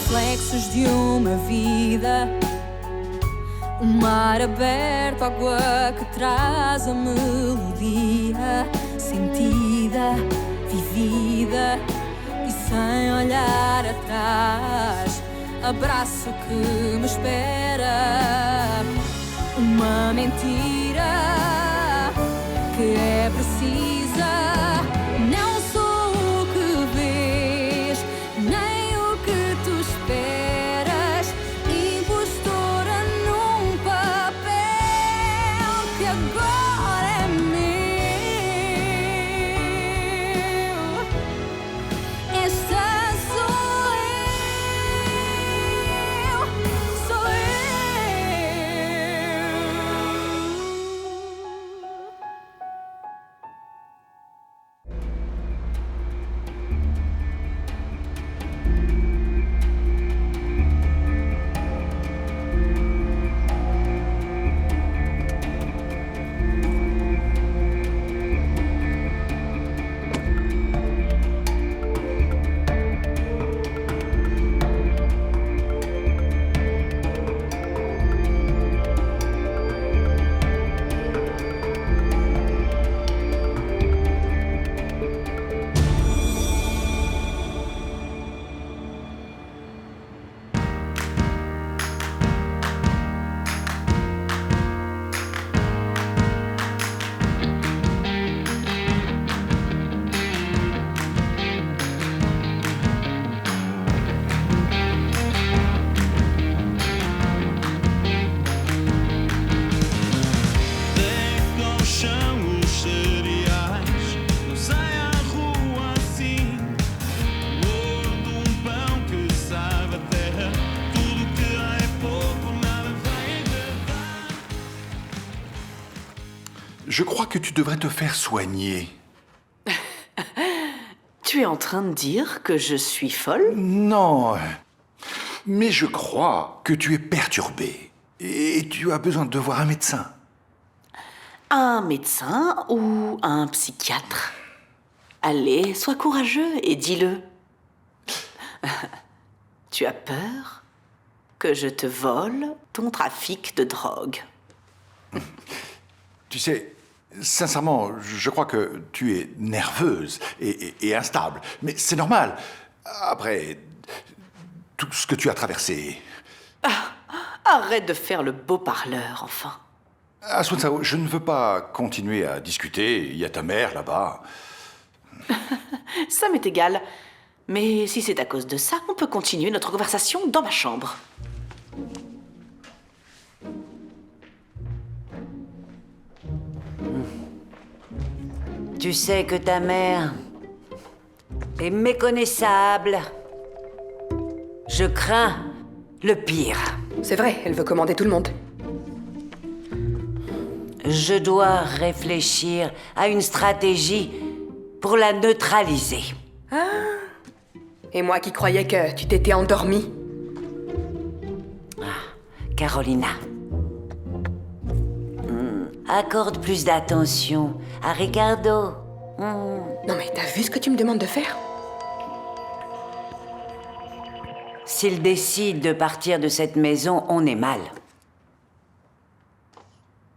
reflexos de uma vida. O mar aberto, água que traz a melodia sentida, vivida e sem olhar atrás. Abraço que me espera. Uma mentira que é precisa. Não sou o que vês, nem o que tu esperas. Impostora num papel que agora é meu. Esta sou eu, sou eu. Je crois que tu devrais te faire soigner. Tu es en train de dire que je suis folle? Non, mais je crois que tu es perturbée et tu as besoin de voir un médecin. Un médecin ou un psychiatre? Allez, sois courageux et dis-le. Tu as peur que je te vole ton trafic de drogue? Tu sais, sincèrement, je crois que tu es nerveuse et instable. Mais c'est normal. Après tout ce que tu as traversé. Arrête de faire le beau parleur, enfin. Asunsao, je ne veux pas continuer à discuter. Il y a ta mère là-bas. Ça m'est égal. Mais si c'est à cause de ça, on peut continuer notre conversation dans ma chambre. Tu sais que ta mère est méconnaissable. Je crains le pire. C'est vrai, elle veut commander tout le monde. Je dois réfléchir à une stratégie pour la neutraliser. Et moi qui croyais que tu t'étais endormie. Carolina. Accorde plus d'attention à Ricardo. Non mais t'as vu ce que tu me demandes de faire? S'il décide de partir de cette maison, on est mal.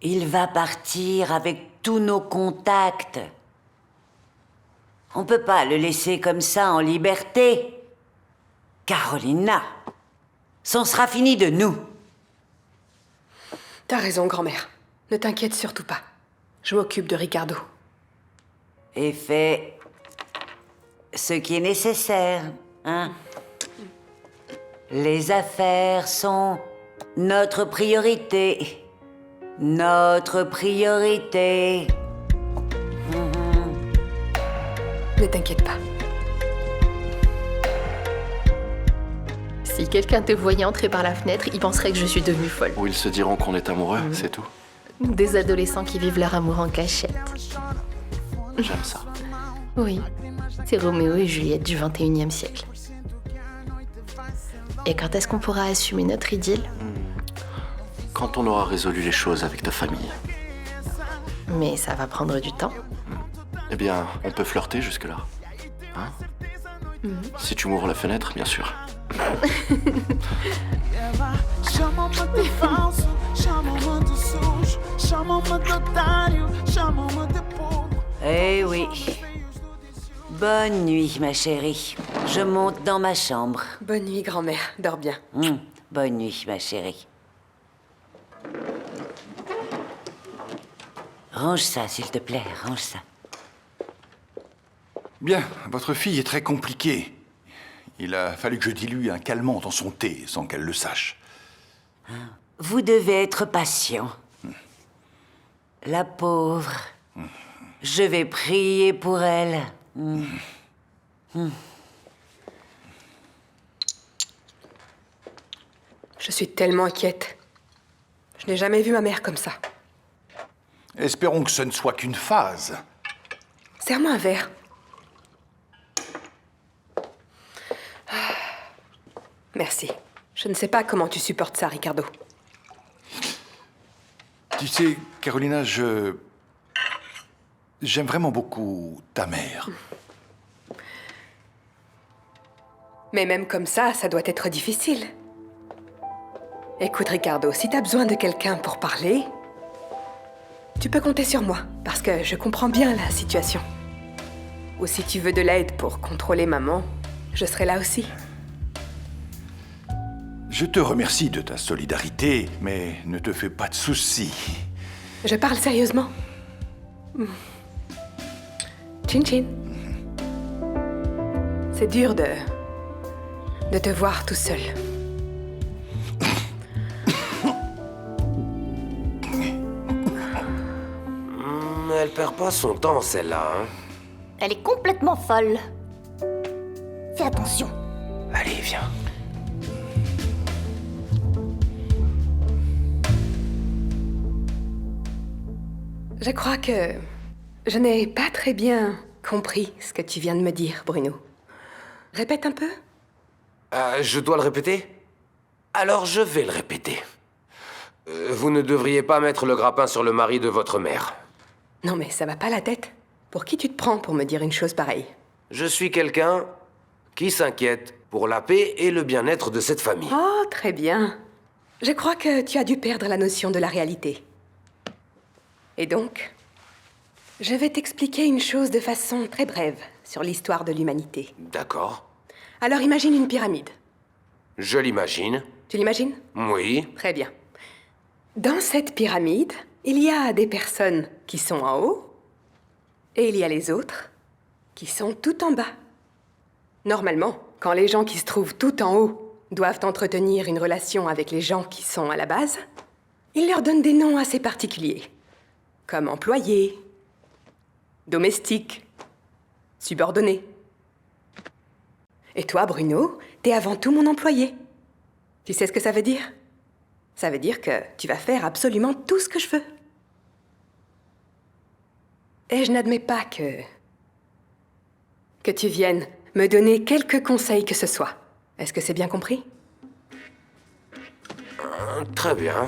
Il va partir avec tous nos contacts. On peut pas le laisser comme ça en liberté. Carolina, c'en sera fini de nous. T'as raison, grand-mère. Ne t'inquiète surtout pas. Je m'occupe de Ricardo. Et fais ce qui est nécessaire, hein? Les affaires sont notre priorité. Notre priorité. Ne t'inquiète pas. Si quelqu'un te voyait entrer par la fenêtre, il penserait que je suis devenue folle. Ou ils se diront qu'on est amoureux, c'est tout. Des adolescents qui vivent leur amour en cachette. J'aime ça. Oui, c'est Roméo et Juliette du 21e siècle. Et quand est-ce qu'on pourra assumer notre idylle? Quand on aura résolu les choses avec ta famille. Mais ça va prendre du temps. Eh bien, on peut flirter jusque-là. Hein? Si tu m'ouvres la fenêtre, bien sûr. Chamam-me de falso, chamam-me de sujo, chamam-me de otário, chamam-me de pouco. Eh oui. Bonne nuit, ma chérie. Je monte dans ma chambre. Bonne nuit, grand-mère. Dors bien. Bonne nuit, ma chérie. Range ça, s'il te plaît, range ça. Bien, votre fille est très compliquée. Il a fallu que je dilue un calmant dans son thé sans qu'elle le sache. Vous devez être patient. La pauvre. Je vais prier pour elle. Je suis tellement inquiète. Je n'ai jamais vu ma mère comme ça. Espérons que ce ne soit qu'une phase. Serre-moi un verre. Merci. Je ne sais pas comment tu supportes ça, Ricardo. Tu sais, Carolina, j'aime vraiment beaucoup ta mère. Mais même comme ça doit être difficile. Écoute, Ricardo, si t'as besoin de quelqu'un pour parler, tu peux compter sur moi, parce que je comprends bien la situation. Ou si tu veux de l'aide pour contrôler maman, je serai là aussi. Je te remercie de ta solidarité, mais ne te fais pas de soucis. Je parle sérieusement. Chin chin. C'est dur de te voir tout seul. Elle perd pas son temps, celle-là, hein. Elle est complètement folle. Fais attention. Allez, viens. Je crois que je n'ai pas très bien compris ce que tu viens de me dire, Bruno. Répète un peu. Je dois le répéter? Alors je vais le répéter. Vous ne devriez pas mettre le grappin sur le mari de votre mère. Non mais ça va pas la tête. Pour qui tu te prends pour me dire une chose pareille? Je suis quelqu'un qui s'inquiète pour la paix et le bien-être de cette famille. Oh, très bien. Je crois que tu as dû perdre la notion de la réalité. Et donc, je vais t'expliquer une chose de façon très brève sur l'histoire de l'humanité. D'accord. Alors imagine une pyramide. Je l'imagine. Tu l'imagines? Oui. Très bien. Dans cette pyramide, il y a des personnes qui sont en haut, et il y a les autres qui sont tout en bas. Normalement, quand les gens qui se trouvent tout en haut doivent entretenir une relation avec les gens qui sont à la base, ils leur donnent des noms assez particuliers, comme employés, domestiques, subordonnés. Et toi, Bruno, t'es avant tout mon employé. Tu sais ce que ça veut dire? Ça veut dire que tu vas faire absolument tout ce que je veux. Et je n'admets pas que tu viennes me donner quelque conseil que ce soit. Est-ce que c'est bien compris? Très bien.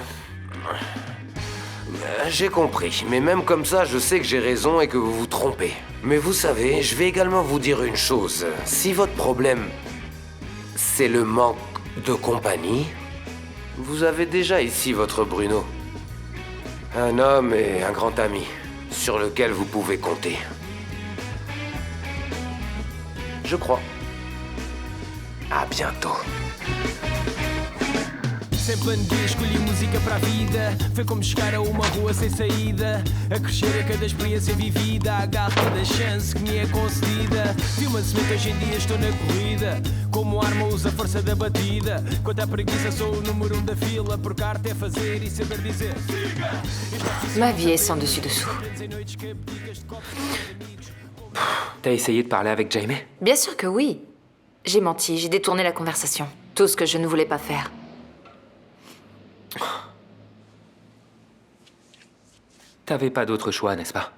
J'ai compris, mais même comme ça, je sais que j'ai raison et que vous vous trompez. Mais vous savez, je vais également vous dire une chose. Si votre problème, c'est le manque de compagnie, vous avez déjà ici votre Bruno. Un homme et un grand ami sur lequel vous pouvez compter. Je crois. À bientôt. Sempre andei, escolhi música para a vida. Foi como chegar a uma rua sem saída. A crescer a cada experiência vivida. Agarro cada chance que me é concedida. Vi uma semente, hoje em dia estou na corrida. Como arma uso a força da batida. Quanto à preguiça sou o número 1 da fila. Por arte é fazer e saber dizer siga. Ma vie est sans dessus-dessous. T'as essayé de parler avec Jaime? Bien sûr que oui. J'ai menti, j'ai détourné la conversation. Tout ce que je ne voulais pas faire. T'avais pas d'autre choix, n'est-ce pas?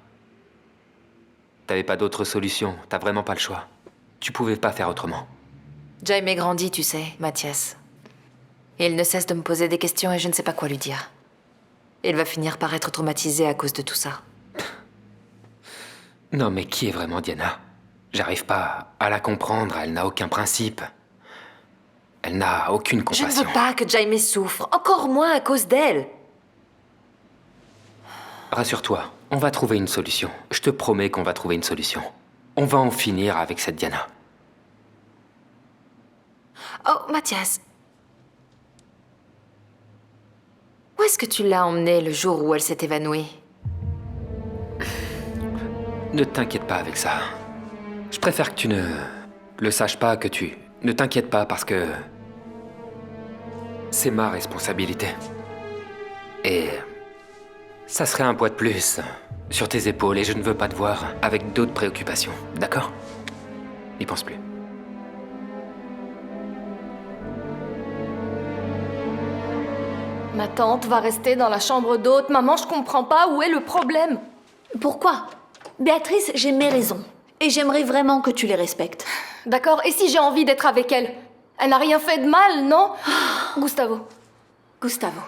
T'avais pas d'autre solution, t'as vraiment pas le choix. Tu pouvais pas faire autrement. Jaime grandit, tu sais, Mathias. Et il ne cesse de me poser des questions et je ne sais pas quoi lui dire. Il va finir par être traumatisé à cause de tout ça. Non mais qui est vraiment Diana? J'arrive pas à la comprendre, elle n'a aucun principe. Elle n'a aucune Je compassion. ne veux pas que Jaime souffre, encore moins à cause d'elle. Rassure-toi, on va trouver une solution. Je te promets qu'on va trouver une solution. On va en finir avec cette Diana. Oh, Mathias. Où est-ce que tu l'as emmenée le jour où elle s'est évanouie? Ne t'inquiète pas avec ça. Je préfère que tu ne le saches pas que tu... Ne t'inquiète pas parce que... C'est ma responsabilité. Et... ça serait un poids de plus sur tes épaules et je ne veux pas te voir avec d'autres préoccupations, d'accord? N'y pense plus. Ma tante va rester dans la chambre d'hôte. Maman, je comprends pas où est le problème. Pourquoi? Béatrice, j'ai mes raisons. Et j'aimerais vraiment que tu les respectes. D'accord, et si j'ai envie d'être avec elle? Elle n'a rien fait de mal, non? Gustavo. Gustavo,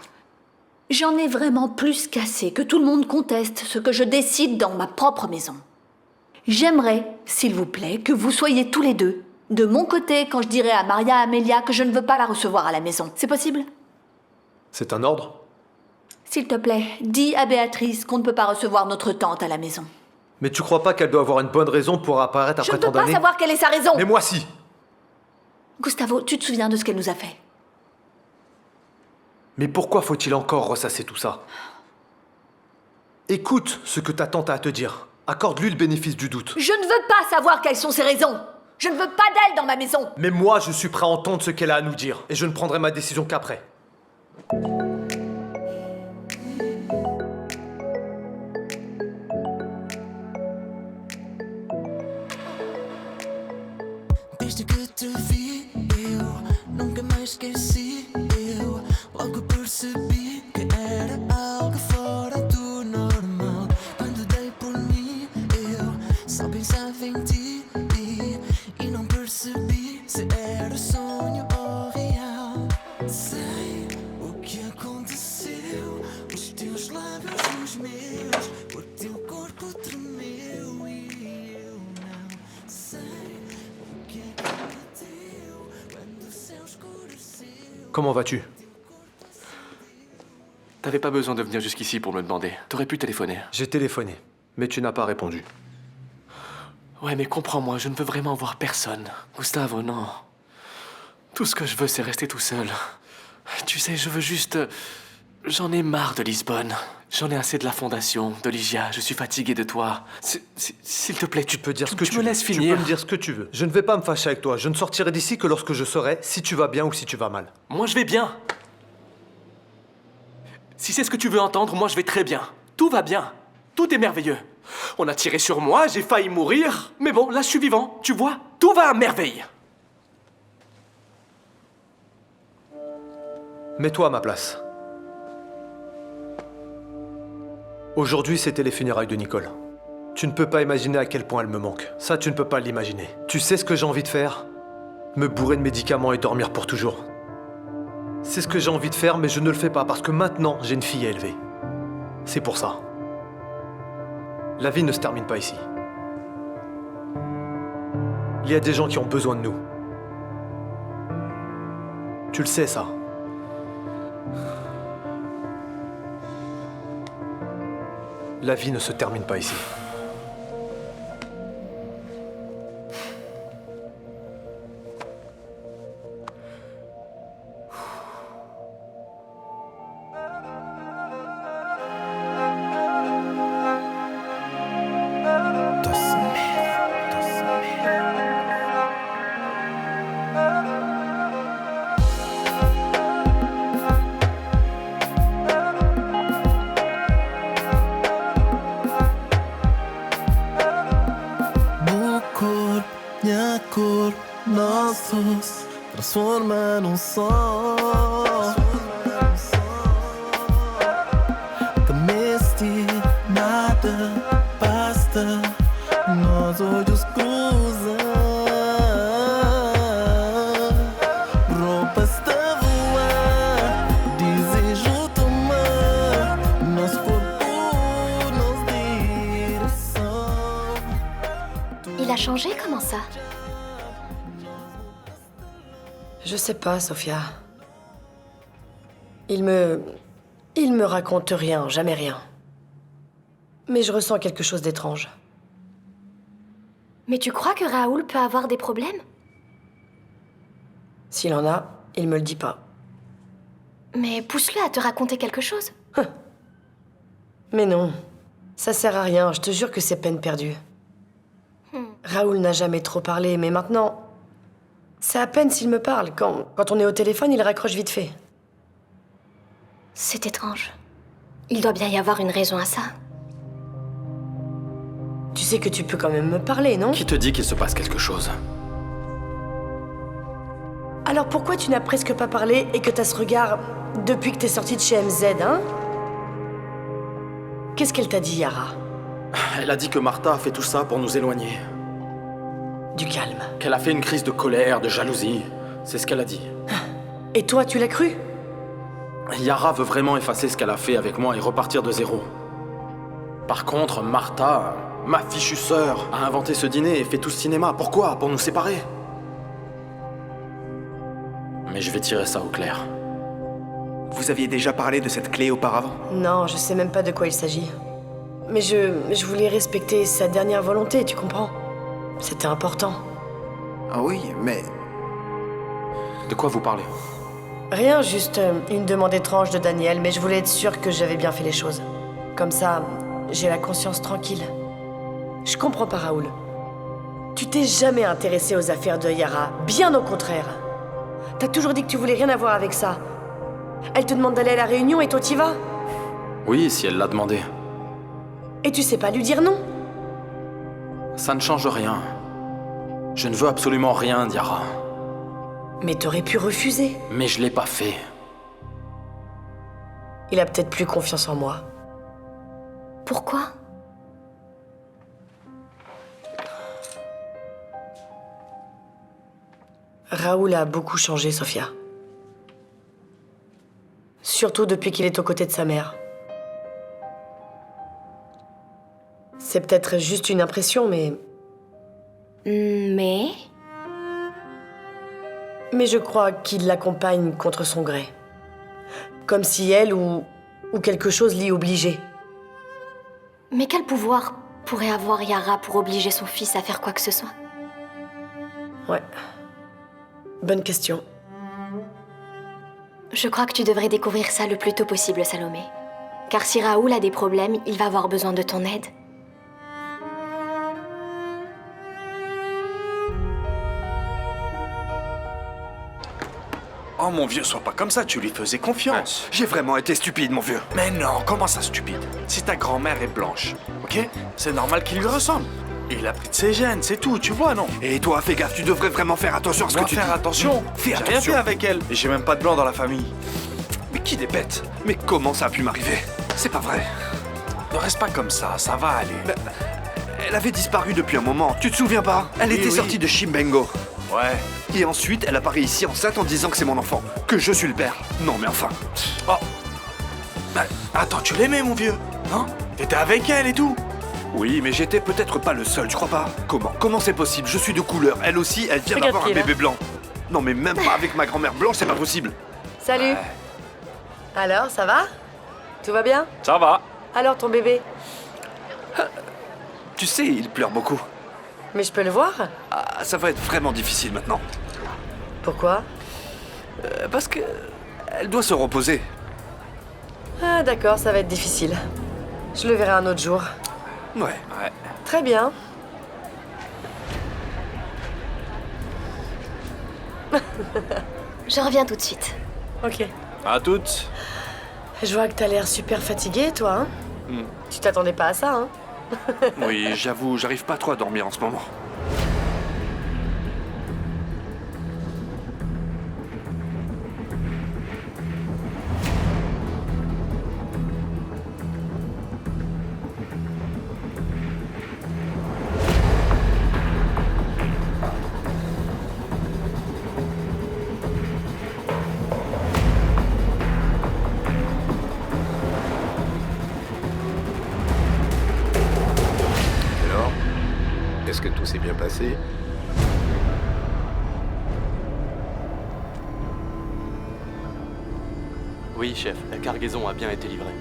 j'en ai vraiment plus qu'assez que tout le monde conteste ce que je décide dans ma propre maison. J'aimerais, s'il vous plaît, que vous soyez tous les deux de mon côté quand je dirai à Maria Amelia que je ne veux pas la recevoir à la maison. C'est possible? C'est un ordre? S'il te plaît, dis à Béatrice qu'on ne peut pas recevoir notre tante à la maison. Mais tu crois pas qu'elle doit avoir une bonne raison pour apparaître Je après ne peux tant pas d'années? savoir quelle est sa raison. Mais moi si! Gustavo, tu te souviens de ce qu'elle nous a fait? Mais pourquoi faut-il encore ressasser tout ça? Écoute ce que ta tante a à te dire. Accorde-lui le bénéfice du doute. Je ne veux pas savoir quelles sont ses raisons. Je ne veux pas d'elle dans ma maison. Mais moi, je suis prêt à entendre ce qu'elle a à nous dire. Et je ne prendrai ma décision qu'après. Desde que te vi, eu nunca mais esqueci. Eu logo percebi que era algo fora do normal. Quando dei por mim, eu só pensava em ti. E não percebi se era sonho ou real. Sei o que aconteceu. Os teus lábios nos meus, o teu corpo tremeu e eu não sei. Comment vas-tu? T'avais pas besoin de venir jusqu'ici pour me le demander. T'aurais pu téléphoner. J'ai téléphoné, mais tu n'as pas répondu. Ouais, mais comprends-moi, je ne veux vraiment voir personne. Gustavo, non. Tout ce que je veux, c'est rester tout seul. Tu sais, je veux juste... J'en ai marre de Lisbonne. J'en ai assez de la fondation, de Ligia. Je suis fatigué de toi. S'il te plaît, tu peux dire ce que tu veux. me laisses Tu finir. peux me dire ce que tu veux. Je ne vais pas me fâcher avec toi. Je ne sortirai d'ici que lorsque je saurai si tu vas bien ou si tu vas mal. Moi, je vais bien. Si c'est ce que tu veux entendre, moi, je vais très bien. Tout va bien. Tout est merveilleux. On a tiré sur moi, j'ai failli mourir. Mais bon, là, je suis vivant. Tu vois, tout va à merveille. Mets-toi à ma place. Aujourd'hui, c'était les funérailles de Nicole. Tu ne peux pas imaginer à quel point elle me manque. Ça, tu ne peux pas l'imaginer. Tu sais ce que j'ai envie de faire? Me bourrer de médicaments et dormir pour toujours. C'est ce que j'ai envie de faire, mais je ne le fais pas parce que maintenant, j'ai une fille à élever. C'est pour ça. La vie ne se termine pas ici. Il y a des gens qui ont besoin de nous. Tu le sais, ça. La vie ne se termine pas ici. Minha cor, nossos transforma num só. Temeste nada, basta. Nós olhos cruzam. Roupas a voar, desejo tomar. Nosso corpo nos direção. Il a changé, comment ça? Je sais pas, Sophia. Il me raconte rien, jamais rien. Mais je ressens quelque chose d'étrange. Mais tu crois que Raoul peut avoir des problèmes? S'il en a, il me le dit pas. Mais pousse-le à te raconter quelque chose. Mais non, ça sert à rien, je te jure que c'est peine perdue. Raoul n'a jamais trop parlé, mais maintenant, c'est à peine s'il me parle. Quand on est au téléphone, il raccroche vite fait. C'est étrange. Il doit bien y avoir une raison à ça. Tu sais que tu peux quand même me parler, non? Qui te dit qu'il se passe quelque chose? Alors pourquoi tu n'as presque pas parlé et que t'as ce regard depuis que t'es sortie de chez MZ, hein? Qu'est-ce qu'elle t'a dit, Yara? Elle a dit que Martha a fait tout ça pour nous éloigner. Du calme. Qu'elle a fait une crise de colère, de jalousie. C'est ce qu'elle a dit. Et toi, tu l'as cru? Yara veut vraiment effacer ce qu'elle a fait avec moi et repartir de zéro. Par contre, Martha, ma fichue sœur, a inventé ce dîner et fait tout ce cinéma. Pourquoi? Pour nous séparer. Mais je vais tirer ça au clair. Vous aviez déjà parlé de cette clé auparavant? Non, je sais même pas de quoi il s'agit. Mais je voulais respecter sa dernière volonté, tu comprends? C'était important. Ah oui, mais... De quoi vous parlez? Rien, juste une demande étrange de Daniel, mais je voulais être sûre que j'avais bien fait les choses. Comme ça, j'ai la conscience tranquille. Je comprends pas, Raoul. Tu t'es jamais intéressé aux affaires de Yara, bien au contraire. T'as toujours dit que tu voulais rien avoir avec ça. Elle te demande d'aller à la réunion et toi t'y vas? Oui, si elle l'a demandé. Et tu sais pas lui dire non? Ça ne change rien. Je ne veux absolument rien d'Yara. Mais t'aurais pu refuser. Mais je l'ai pas fait. Il a peut-être plus confiance en moi. Pourquoi? Raoul a beaucoup changé, Sophia. Surtout depuis qu'il est aux côtés de sa mère. C'est peut-être juste une impression, mais... Mais je crois qu'il l'accompagne contre son gré. Comme si elle ou quelque chose l'y obligeait. Mais quel pouvoir pourrait avoir Yara pour obliger son fils à faire quoi que ce soit? Ouais. Bonne question. Je crois que tu devrais découvrir ça le plus tôt possible, Salomé. Car si Raoul a des problèmes, il va avoir besoin de ton aide. Oh mon vieux, sois pas comme ça, tu lui faisais confiance. J'ai vraiment été stupide, mon vieux. Mais non, comment ça stupide? Si ta grand-mère est blanche, ok? C'est normal qu'il lui ressemble. Il a pris de ses gènes, c'est tout, tu vois, non? Et toi, fais gaffe, tu devrais vraiment faire attention à ce que tu dis. Faire attention? Fais attention. J'ai rien fait avec elle. Et j'ai même pas de blanc dans la famille. Mais qui des bêtes? Mais comment ça a pu m'arriver? C'est pas vrai. Ne reste pas comme ça va aller. Mais, elle avait disparu depuis un moment, tu te souviens pas? Elle était sortie de Chimbengo. Ouais. Et ensuite, elle apparaît ici enceinte en disant que c'est mon enfant, que je suis le père. Non mais enfin. Oh. Bah, attends, tu l'aimais, mon vieux? Non? T'étais avec elle et tout? Oui, mais j'étais peut-être pas le seul, tu crois pas? Comment c'est possible? Je suis de couleur, elle aussi, elle vient d'avoir un bébé blanc. Non mais même pas avec ma grand-mère blanche, c'est pas possible. Salut. Alors, ça va? Tout va bien? Ça va. Alors, ton bébé? Tu sais, il pleure beaucoup. Mais je peux le voir? Ah, ça va être vraiment difficile maintenant. Pourquoi? Parce que... elle doit se reposer. Ah d'accord, ça va être difficile. Je le verrai un autre jour. Ouais. Très bien. Je reviens tout de suite. Ok. À toutes. Je vois que t'as l'air super fatigué, toi, hein? Tu t'attendais pas à ça, hein? Oui, j'avoue, j'arrive pas trop à dormir en ce moment. Est-ce que tout s'est bien passé? Oui, chef, la cargaison a bien été livrée.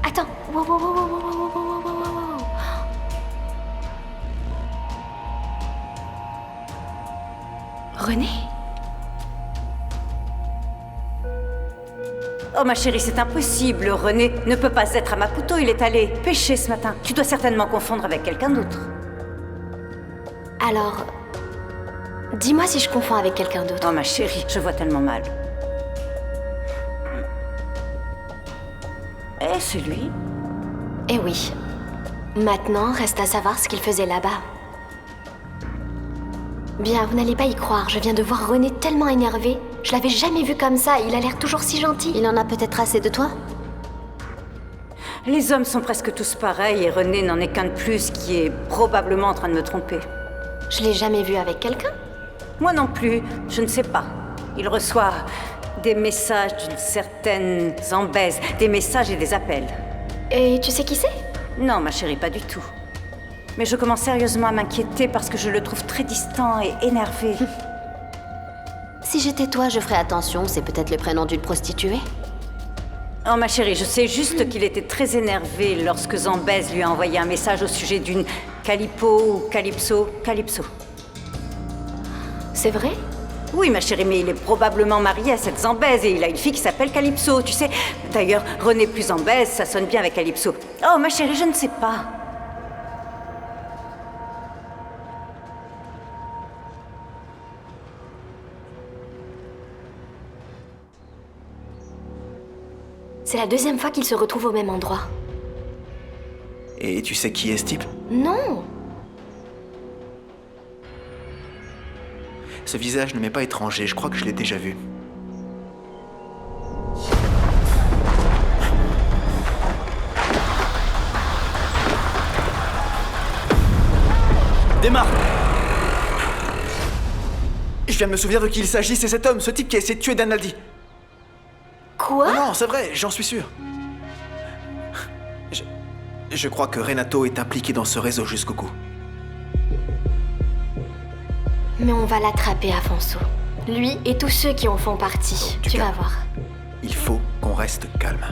Attends, wow. René? Oh ma chérie, c'est impossible. René ne peut pas être à Maputo, il est allé pêcher ce matin. Tu dois certainement confondre avec quelqu'un d'autre. Alors, dis-moi si je confonds avec quelqu'un d'autre. Oh ma chérie, je vois tellement mal. Eh, c'est lui? Eh oui. Maintenant, reste à savoir ce qu'il faisait là-bas. Bien, vous n'allez pas y croire, je viens de voir René tellement énervé. Je l'avais jamais vu comme ça, il a l'air toujours si gentil. Il en a peut-être assez de toi? Les hommes sont presque tous pareils et René n'en est qu'un de plus qui est probablement en train de me tromper. Je l'ai jamais vu avec quelqu'un? Moi non plus, je ne sais pas. Il reçoit des messages d'une certaine Zambèze, des messages et des appels. Et tu sais qui c'est? Non, ma chérie, pas du tout. Mais je commence sérieusement à m'inquiéter parce que je le trouve très distant et énervé. Si j'étais toi, je ferais attention, c'est peut-être le prénom d'une prostituée. Oh ma chérie, je sais juste qu'il était très énervé lorsque Zambèze lui a envoyé un message au sujet d'une Calipo ou Calypso. C'est vrai? Oui ma chérie, mais il est probablement marié à cette Zambèze et il a une fille qui s'appelle Calypso, tu sais. D'ailleurs, René plus Zambèze, ça sonne bien avec Calypso. Oh ma chérie, je ne sais pas. C'est la deuxième fois qu'ils se retrouvent au même endroit. Et tu sais qui est ce type? Non! Ce visage ne m'est pas étranger, je crois que je l'ai déjà vu. Démarre! Je viens de me souvenir de qui il s'agit, c'est cet homme, ce type qui a essayé de tuer Danaldi. Quoi? Oh non, c'est vrai, j'en suis sûr. Je crois que Renato est impliqué dans ce réseau jusqu'au cou. Mais on va l'attraper, Afonso. Lui et tous ceux qui en font partie. Tu vas voir. Il faut qu'on reste calme.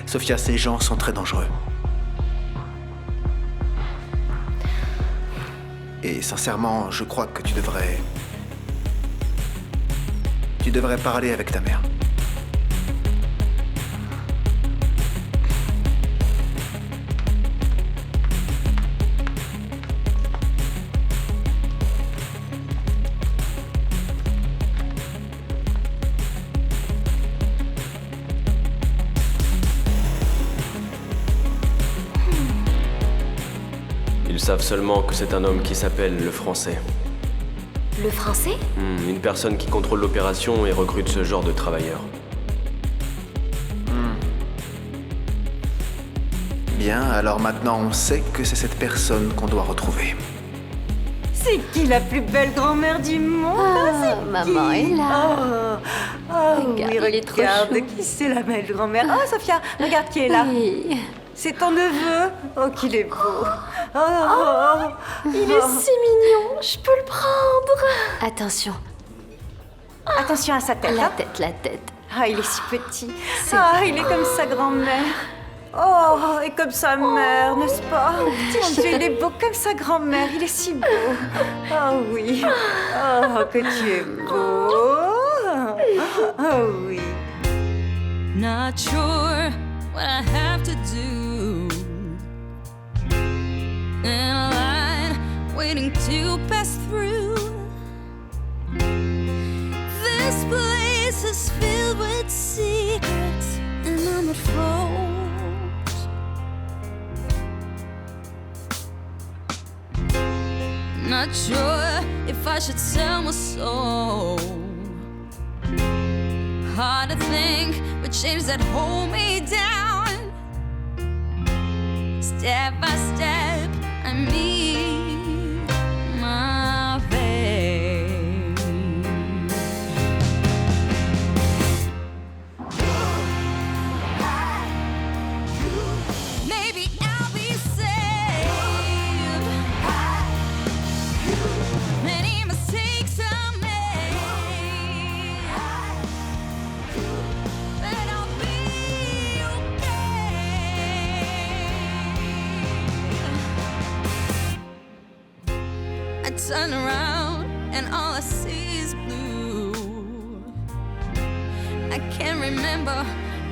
Sofia, ces gens sont très dangereux. Et sincèrement, je crois que tu devrais parler avec ta mère. Ils savent seulement que c'est un homme qui s'appelle le Français. Le Français? Une personne qui contrôle l'opération et recrute ce genre de travailleurs. Bien, alors maintenant on sait que c'est cette personne qu'on doit retrouver. C'est qui la plus belle grand-mère du monde? Ah, maman est là. Regarde qui c'est la belle grand-mère. Oh, Sofia, regarde qui est là. Oui. C'est ton neveu. Oh, qu'il est beau. Il est si mignon, je peux le prendre. Attention. Attention à sa tête. La hein. tête, la tête. Ah, il est si petit. Ah, il est comme sa grand-mère. Oh, et comme sa mère, n'est-ce pas? Mon Dieu, il est beau comme sa grand-mère, il est si beau. Oh oui, oh que tu es beau. Oh oui. Not sure what I have to do. In a line waiting to pass through. This place is filled with secrets and I'm at fault. Not sure if I should sell my soul. Hard to think with chains that hold me down. Step by step, I meet my fate. Maybe I'll be saved. Many mistakes I made, but I'll be okay. I turn around and all I see is blue. I can't remember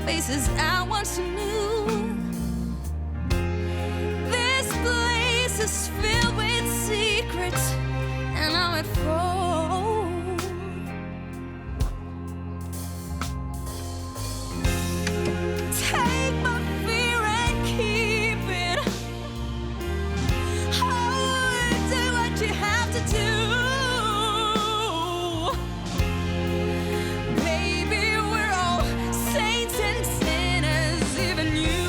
faces I once knew. This place is filled with secrets and I'm at fault. Take my fear and keep it. Oh, do what you have to do. Baby, we're all saints and sinners, even you.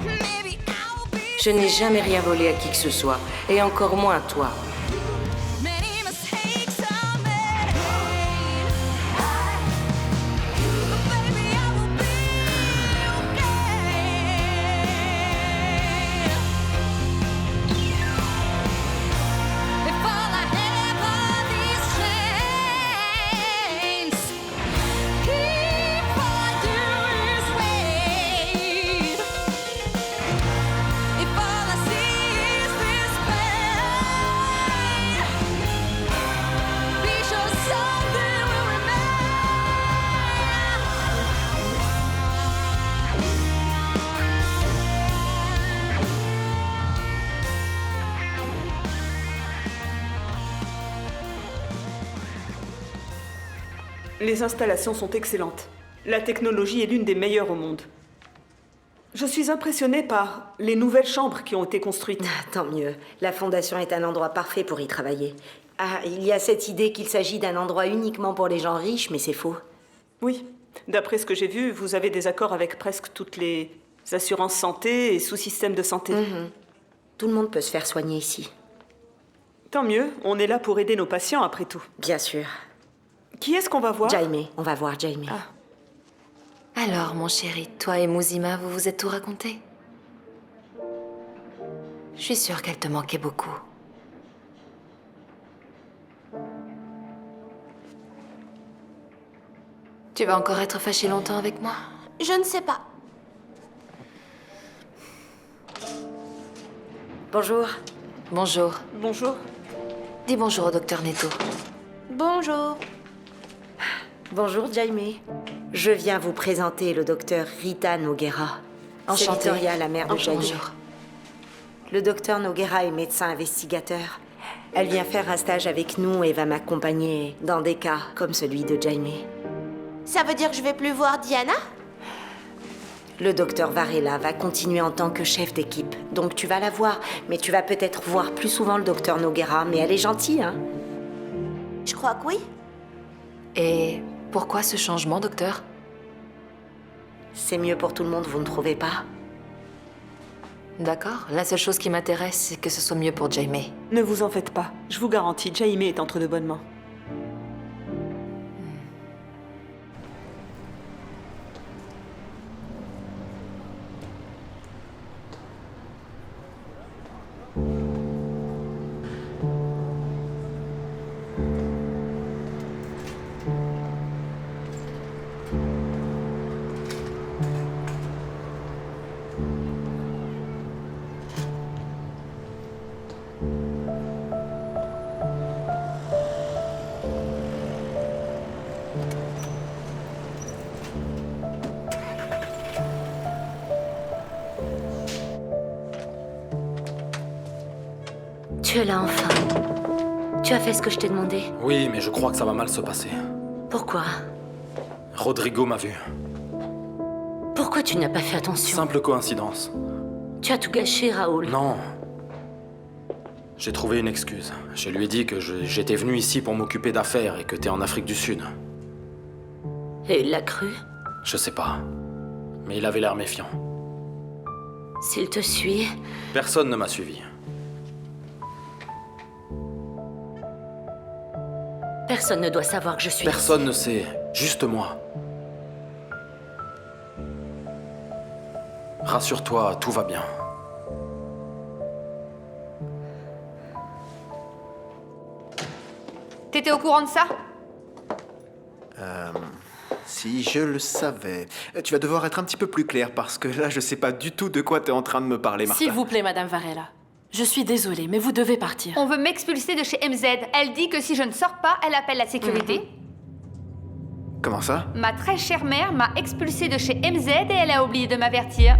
Maybe I'll be Je n'ai jamais rien volé à qui que ce soit, et encore moins à toi. many mistakes I made. But baby, I will be okay. If all I have are these chains, if all I do is wait, if all I see is this pain, be sure something will Les installations sont excellentes. La technologie est l'une des meilleures au monde. Je suis impressionnée par les nouvelles chambres qui ont été construites. Tant mieux. La fondation est un endroit parfait pour y travailler. Ah, il y a cette idée qu'il s'agit d'un endroit uniquement pour les gens riches, mais c'est faux. Oui. D'après ce que j'ai vu, vous avez des accords avec presque toutes les assurances santé et sous-systèmes de santé. Tout le monde peut se faire soigner ici. Tant mieux, on est là pour aider nos patients après tout. Bien sûr. Qui est-ce qu'on va voir? Jaime, on va voir Jaime. Alors, mon chéri, toi et Mouzima, vous vous êtes tout raconté? Je suis sûre qu'elle te manquait beaucoup. Tu vas encore être fâché longtemps avec moi? Je ne sais pas. Bonjour. Bonjour. Bonjour. Dis bonjour au docteur Neto. Bonjour. Bonjour, Jaime. Je viens vous présenter le docteur Rita Noguera. C'est Enchantée. Victoria, la mère de Jaime. Bonjour. Le docteur Noguera est médecin investigateur. Elle vient faire un stage avec nous et va m'accompagner dans des cas comme celui de Jaime. Ça veut dire que je vais plus voir Diana? Le docteur Varela va continuer en tant que chef d'équipe. Donc tu vas la voir, mais tu vas peut-être voir plus souvent le docteur Noguera. Mais elle est gentille, hein? Je crois que oui. Et pourquoi ce changement, docteur? C'est mieux pour tout le monde, vous ne trouvez pas? D'accord. La seule chose qui m'intéresse, c'est que ce soit mieux pour Jaime. Ne vous en faites pas. Je vous garantis, Jaime est entre de bonnes mains. Tu es là enfin. Tu as fait ce que je t'ai demandé. Oui, mais je crois que ça va mal se passer. Pourquoi? Rodrigo m'a vu. Pourquoi tu n'as pas fait attention? Simple coïncidence. Tu as tout gâché, Raoul. Non. J'ai trouvé une excuse. Je lui ai dit que j'étais venu ici pour m'occuper d'affaires et que t'es en Afrique du Sud. Et il l'a cru? Je sais pas. Mais il avait l'air méfiant. S'il te suit... Personne ne m'a suivi. Personne ne doit savoir que je suis Personne ici. ne sait. Juste moi. Rassure-toi, tout va bien. T'étais au courant de ça? Si je le savais. Tu vas devoir être un petit peu plus clair parce que là, je sais pas du tout de quoi t'es en train de me parler, Martha. S'il vous plaît, Madame Varela. Je suis désolée, mais vous devez partir. On veut m'expulser de chez MZ. Elle dit que si je ne sors pas, elle appelle la sécurité. Comment ça? Ma très chère mère m'a expulsée de chez MZ et elle a oublié de m'avertir.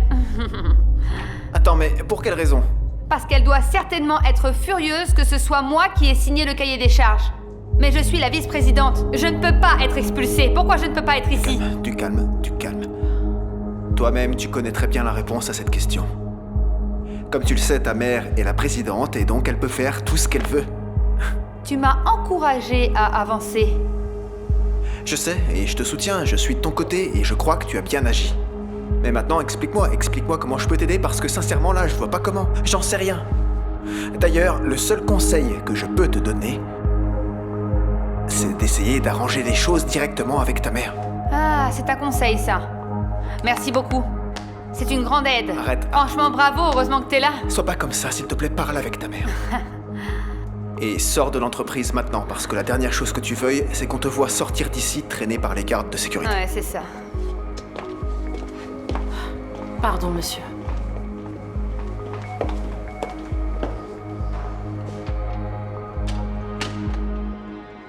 Attends, mais pour quelle raison? Parce qu'elle doit certainement être furieuse que ce soit moi qui ai signé le cahier des charges. Mais je suis la vice-présidente. Je ne peux pas être expulsée. Pourquoi je ne peux pas être ici? Du calme. Toi-même, tu connais très bien la réponse à cette question. Comme tu le sais, ta mère est la présidente et donc elle peut faire tout ce qu'elle veut. Tu m'as encouragée à avancer. Je sais, et je te soutiens, je suis de ton côté et je crois que tu as bien agi. Mais maintenant, explique-moi comment je peux t'aider parce que sincèrement là, je vois pas comment. J'en sais rien. D'ailleurs, le seul conseil que je peux te donner, c'est d'essayer d'arranger les choses directement avec ta mère. Ah, c'est un conseil, ça. Merci beaucoup. C'est une grande aide. Arrête. Franchement, bravo, heureusement que t'es là. Sois pas comme ça, s'il te plaît, parle avec ta mère. Et sors de l'entreprise maintenant, parce que la dernière chose que tu veuilles, c'est qu'on te voit sortir d'ici traîné par les gardes de sécurité. Ouais, c'est ça. Pardon, monsieur.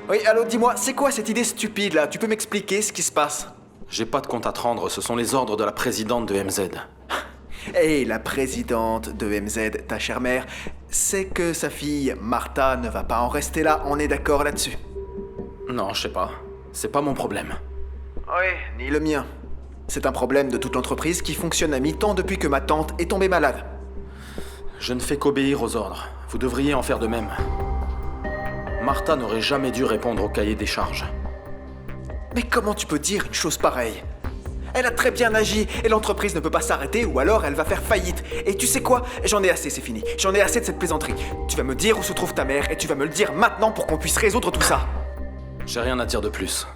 Oui, allô, dis-moi, c'est quoi cette idée stupide là? Tu peux m'expliquer ce qui se passe? J'ai pas de compte à te rendre, ce sont les ordres de la présidente de MZ. Et la présidente de MZ, ta chère mère, sait que sa fille, Martha, ne va pas en rester là, on est d'accord là-dessus? Non, je sais pas. C'est pas mon problème. Oui, ni le mien. C'est un problème de toute l'entreprise qui fonctionne à mi-temps depuis que ma tante est tombée malade. Je ne fais qu'obéir aux ordres. Vous devriez en faire de même. Martha n'aurait jamais dû répondre au cahier des charges. Mais comment tu peux dire une chose pareille? Elle a très bien agi et l'entreprise ne peut pas s'arrêter ou alors elle va faire faillite. Et tu sais quoi? J'en ai assez, c'est fini. J'en ai assez de cette plaisanterie. Tu vas me dire où se trouve ta mère et tu vas me le dire maintenant pour qu'on puisse résoudre tout ça. J'ai rien à dire de plus.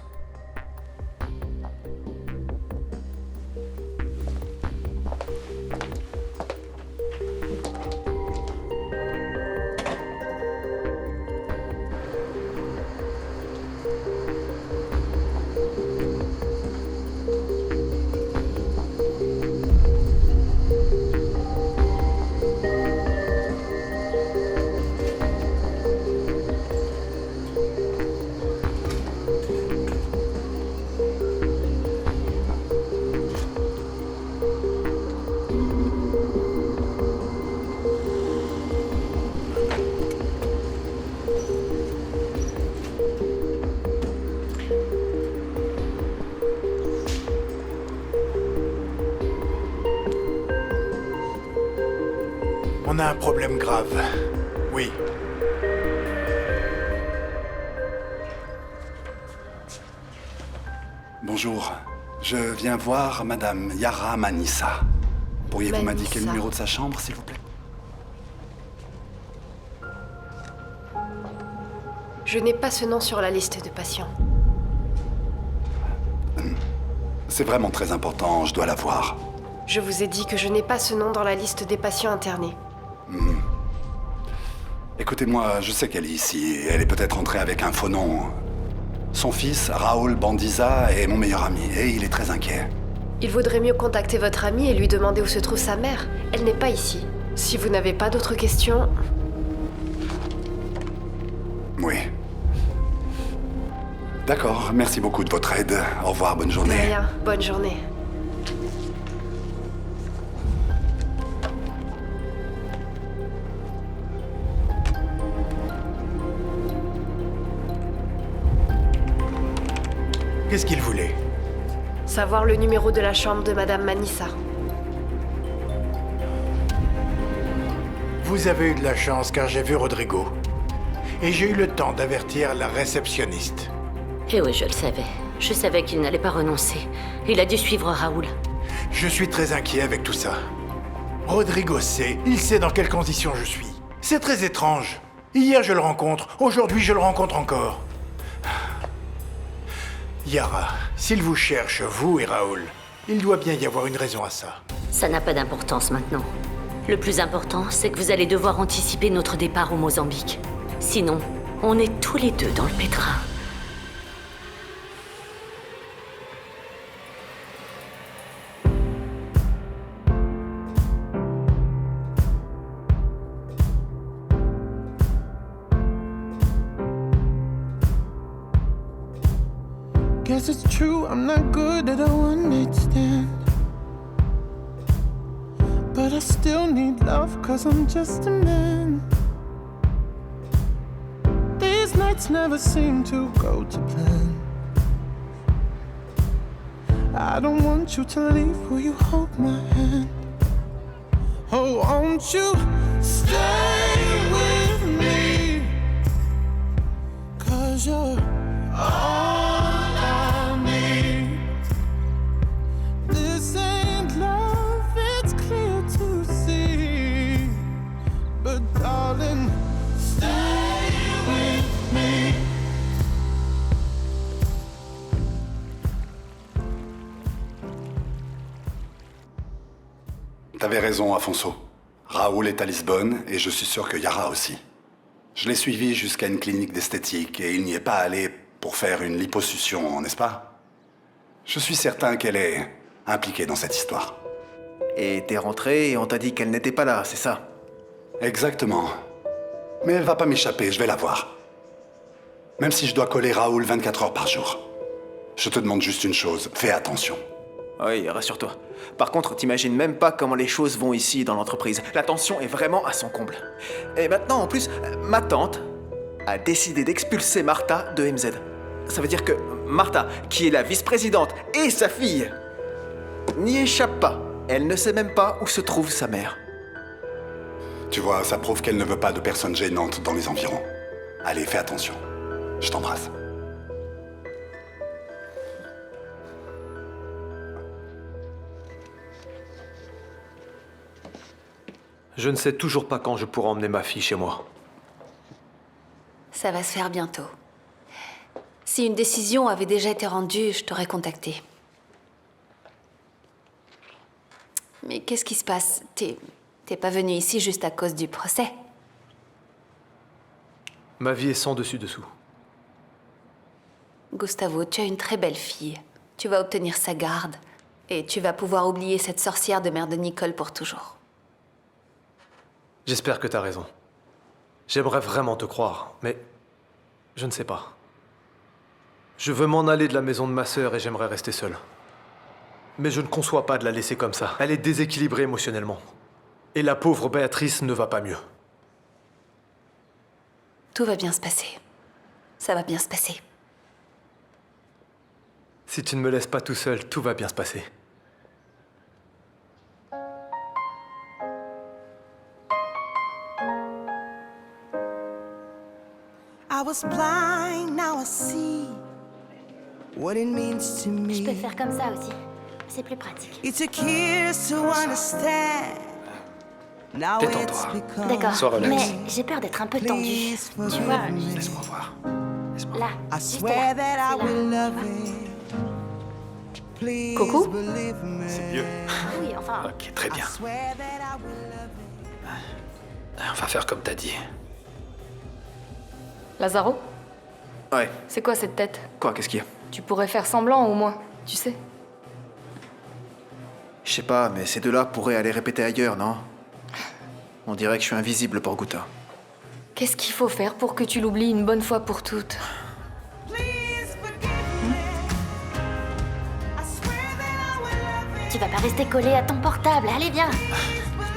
On a un problème grave. Oui. Bonjour. Je viens voir Madame Yara Manissa. Pourriez-vous m'indiquer le numéro de sa chambre, s'il vous plaît? Je n'ai pas ce nom sur la liste de patients. C'est vraiment très important, je dois la voir. Je vous ai dit que je n'ai pas ce nom dans la liste des patients internés. Écoutez-moi, je sais qu'elle est ici, et elle est peut-être entrée avec un faux nom. Son fils, Raoul Bandiza, est mon meilleur ami, et il est très inquiet. Il vaudrait mieux contacter votre amie et lui demander où se trouve sa mère. Elle n'est pas ici. Si vous n'avez pas d'autres questions... Oui. D'accord, merci beaucoup de votre aide. Au revoir, bonne journée. De rien, bonne journée. Qu'est-ce qu'il voulait? Savoir le numéro de la chambre de Madame Manissa. Vous avez eu de la chance car j'ai vu Rodrigo. Et j'ai eu le temps d'avertir la réceptionniste. Eh oui, je le savais. Je savais qu'il n'allait pas renoncer. Il a dû suivre Raoul. Je suis très inquiet avec tout ça. Rodrigo sait, il sait dans quelles conditions je suis. C'est très étrange. Hier je le rencontre, aujourd'hui je le rencontre encore. Yara, s'il vous cherche, vous et Raoul, il doit bien y avoir une raison à ça. Ça n'a pas d'importance maintenant. Le plus important, c'est que vous allez devoir anticiper notre départ au Mozambique. Sinon, on est tous les deux dans le pétrin. Guess it's true, I'm not good at a one-night stand. But I still need love, cause I'm just a man. These nights never seem to go to plan. I don't want you to leave, will you hold my hand? Oh, won't you stay with me? Cause you're all darling, stay with me. T'avais raison, Afonso. Raoul est à Lisbonne et je suis sûr que Yara aussi. Je l'ai suivi jusqu'à une clinique d'esthétique et il n'y est pas allé pour faire une liposuction, n'est-ce pas? Je suis certain qu'elle est impliquée dans cette histoire. Et t'es rentré et on t'a dit qu'elle n'était pas là, c'est ça? Exactement. Mais elle va pas m'échapper, je vais la voir. Même si je dois coller Raoul 24 heures par jour. Je te demande juste une chose, fais attention. Oui, rassure-toi. Par contre, t'imagines même pas comment les choses vont ici dans l'entreprise. La tension est vraiment à son comble. Et maintenant, en plus, ma tante a décidé d'expulser Martha de MZ. Ça veut dire que Martha, qui est la vice-présidente, et sa fille, n'y échappe pas. Elle ne sait même pas où se trouve sa mère. Tu vois, ça prouve qu'elle ne veut pas de personnes gênantes dans les environs. Allez, fais attention. Je t'embrasse. Je ne sais toujours pas quand je pourrai emmener ma fille chez moi. Ça va se faire bientôt. Si une décision avait déjà été rendue, je t'aurais contacté. Mais qu'est-ce qui se passe? T'es pas venu ici juste à cause du procès? Ma vie est sans dessus-dessous. Gustavo, tu as une très belle fille. Tu vas obtenir sa garde. Et tu vas pouvoir oublier cette sorcière de mère de Nicole pour toujours. J'espère que t'as raison. J'aimerais vraiment te croire, mais je ne sais pas. Je veux m'en aller de la maison de ma sœur et j'aimerais rester seul. Mais je ne conçois pas de la laisser comme ça. Elle est déséquilibrée émotionnellement. Et la pauvre Béatrice ne va pas mieux. Tout va bien se passer. Ça va bien se passer. Si tu ne me laisses pas tout seul, tout va bien se passer. I was blind, now I see what it means to me. Je peux faire comme ça aussi. C'est plus pratique. It took years to understand. Now it's become. D'accord, mais j'ai peur d'être un peu tendue. Tu vois, laisse-moi voir. Là, I juste swear là. that I will love it. Please Coucou? believe me. C'est mieux. Oui, enfin. Ok, très bien. I swear that I will love it. On va faire comme t'as dit. Lazaro? Ouais. C'est quoi cette tête? Quoi, qu'est-ce qu'il y a? Tu pourrais faire semblant au moins, tu sais. Je sais pas, mais ces deux-là pourraient aller répéter ailleurs, non? On dirait que je suis invisible pour Guta. Qu'est-ce qu'il faut faire pour que tu l'oublies une bonne fois pour toutes? Tu vas pas rester collé à ton portable. Allez, viens.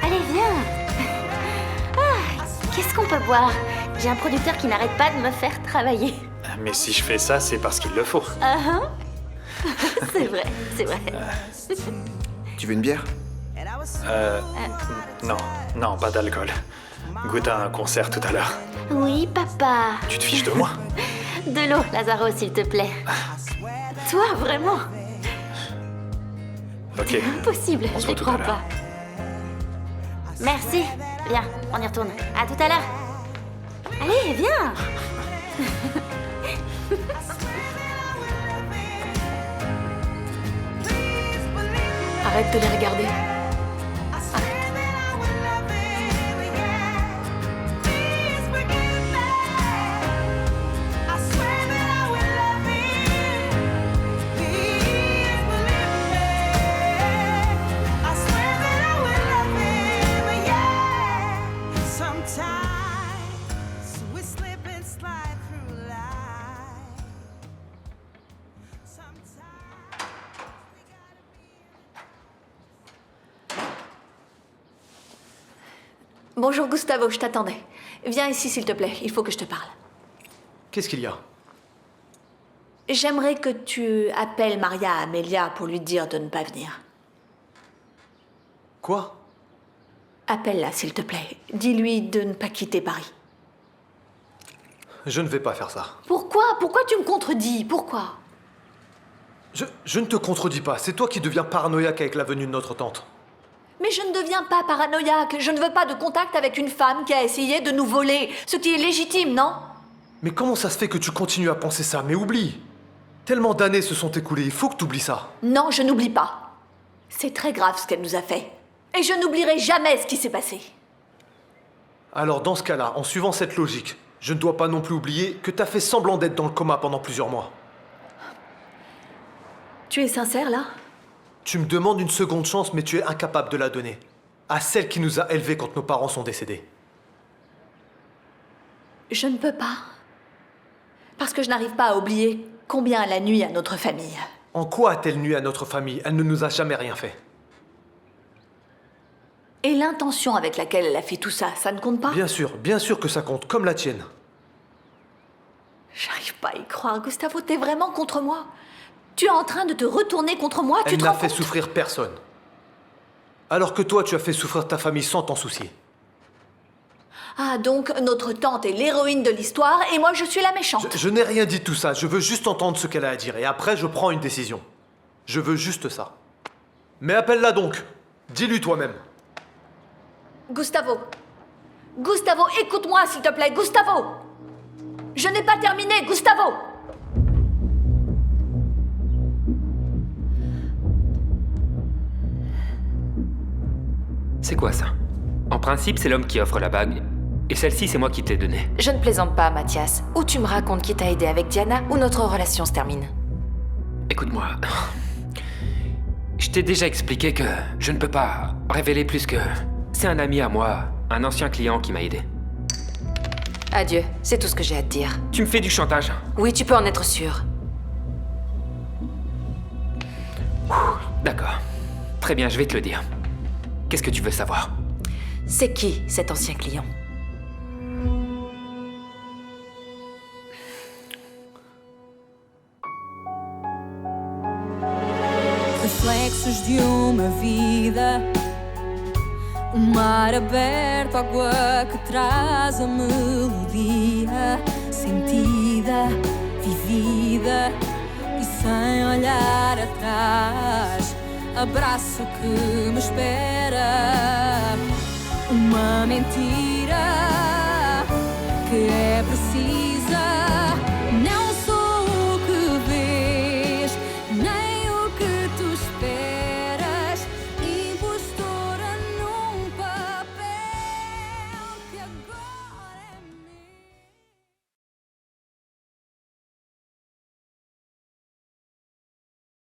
Allez, viens. Ah, qu'est-ce qu'on peut boire? J'ai un producteur qui n'arrête pas de me faire travailler. Mais si je fais ça, c'est parce qu'il le faut. C'est vrai, c'est vrai. Tu veux une bière? Non, pas d'alcool. Goûte à un concert tout à l'heure. Oui, papa. Tu te fiches de moi? De l'eau, Lazaro, s'il te plaît. Toi, vraiment? Ok. Impossible, On se je voit ne tout à crois l'heure. pas. Merci. Viens, on y retourne. À tout à l'heure. Allez, viens. Arrête de les regarder. Bonjour Gustavo, je t'attendais. Viens ici s'il te plaît, il faut que je te parle. Qu'est-ce qu'il y a? J'aimerais que tu appelles Maria Amelia pour lui dire de ne pas venir. Quoi? Appelle-la s'il te plaît. Dis-lui de ne pas quitter Paris. Je ne vais pas faire ça. Pourquoi? Pourquoi tu me contredis? Pourquoi? Je ne te contredis pas, c'est toi qui deviens paranoïaque avec la venue de notre tante. Mais je ne deviens pas paranoïaque. Je ne veux pas de contact avec une femme qui a essayé de nous voler. Ce qui est légitime, non? Mais comment ça se fait que tu continues à penser ça? Mais oublie! Tellement d'années se sont écoulées, il faut que tu oublies ça. Non, je n'oublie pas. C'est très grave ce qu'elle nous a fait. Et je n'oublierai jamais ce qui s'est passé. Alors dans ce cas-là, en suivant cette logique, je ne dois pas non plus oublier que t'as fait semblant d'être dans le coma pendant plusieurs mois. Tu es sincère, là? Tu me demandes une seconde chance, mais tu es incapable de la donner. À celle qui nous a élevés quand nos parents sont décédés. Je ne peux pas. Parce que je n'arrive pas à oublier combien elle a nui à notre famille. En quoi a-t-elle nui à notre famille? Elle ne nous a jamais rien fait. Et l'intention avec laquelle elle a fait tout ça, ça ne compte pas? Bien sûr que ça compte, comme la tienne. J'arrive pas à y croire. Gustavo, t'es vraiment contre moi? Tu es en train de te retourner contre moi? Elle n'a fait souffrir personne. Alors que toi, tu as fait souffrir ta famille sans t'en soucier. Ah, donc notre tante est l'héroïne de l'histoire et moi je suis la méchante. Je n'ai rien dit de tout ça, je veux juste entendre ce qu'elle a à dire et après je prends une décision. Je veux juste ça. Mais appelle-la donc. Dis-lui toi-même. Gustavo. Gustavo, écoute-moi s'il te plaît, Gustavo. Je n'ai pas terminé, Gustavo. C'est quoi ça? En principe, c'est l'homme qui offre la bague. Et celle-ci, c'est moi qui te l'ai donnée. Je ne plaisante pas, Mathias. Ou tu me racontes qui t'a aidé avec Diana, ou notre relation se termine. Écoute-moi. Je t'ai déjà expliqué que je ne peux pas révéler plus que... C'est un ami à moi, un ancien client qui m'a aidé. Adieu, c'est tout ce que j'ai à te dire. Tu me fais du chantage? Oui, tu peux en être sûr. D'accord. Très bien, je vais te le dire. Qu'est-ce que tu veux savoir? C'est qui, cet ancien client? Reflexos de uma vida, mar aberto, água que traz a melodia sentida, vivida e sem olhar atrás. Abraço que me espera, uma mentira que é preciso.